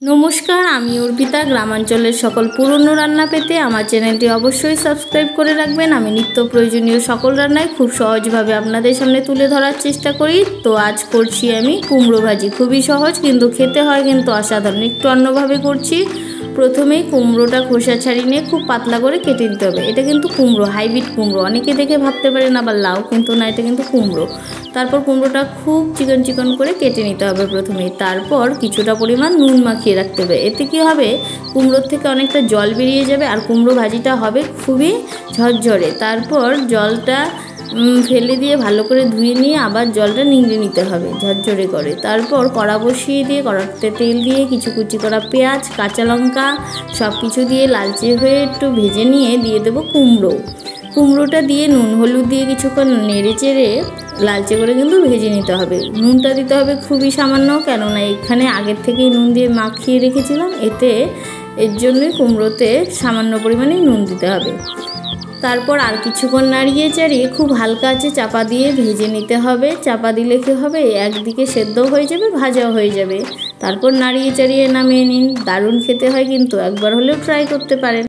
नमस्कार आमी अर्पिता ग्रामांचलेर सकल पुरानो रान्ना पेते आमार चैनलटी अवश्यई सबस्क्राइब करे राखबेन। आमी नित्य प्रयोजनीय सकल रान्नाई खूब सहजभावे आपनादेर सामने तुले धरार चेष्टा करी। तो आज करछि आमी कुमड़ो भाजी, खूबई सहज किन्तु खेते हय किन्तु असाधारण। एकटु अन्यभावे करछि। प्रथमेই কুমড়োটা খোসা ছাড়িয়ে নিয়ে খুব পাতলা করে কেটে নিতে হবে। এটা কিন্তু কুমড়ো, হাইব্রিড কুমড়ো। অনেকে দেখে ভাবতে পারেন আবার লাউ, কিন্তু না, এটা কিন্তু কুমড়ো। তারপর কুমড়োটা খুব চিকন চিকন করে কেটে নিতে হবে প্রথমেই। তারপর কিছুটা পরিমাণ নুন মাখিয়ে রাখতে হবে। এতে কি হবে, কুমড়োর থেকে অনেকটা জল বেরিয়ে যাবে আর কুমড়ো ভাজিটা হবে খুবই ঝরঝরে। তারপর জলটা ফেলে দিয়ে ভালো করে ধুয়ে নিয়ে আবার জলটা নিংড়ে নিতে হবে ঝরঝরে করে। তারপর কড়া বসিয়ে দিয়ে কড়াতে তেল দিয়ে কিছু কুচি করা পেঁয়াজ, কাঁচা লঙ্কা সব কিছু দিয়ে লালচে হয়ে একটু ভেজে নিয়ে দিয়ে দেবো কুমড়োটা দিয়ে নুন হলুদ দিয়ে কিছুক্ষণ নেড়ে চেড়ে লালচে করে কিন্তু ভেজে নিতে হবে। নুনটা দিতে হবে খুবই সামান্য, কেননা এখানে আগের থেকেই নুন দিয়ে মাখিয়ে রেখেছিলাম। এর জন্যই কুমড়োতে সামান্য পরিমাণে নুন দিতে হবে। তারপর আর কিছুক্ষণ নাড়িয়ে চাড়িয়ে খুব হালকা আঁচে চাপা দিয়ে ভেজে নিতে হবে। চাপা দিলে কি হবে, একদিকে সেদ্ধ হয়ে যাবে, ভাজাও হয়ে যাবে। তারপর নাড়িয়ে চাড়িয়ে নামিয়ে নিন। দারুণ খেতে হয়, কিন্তু একবার হলেও ট্রাই করতে পারেন।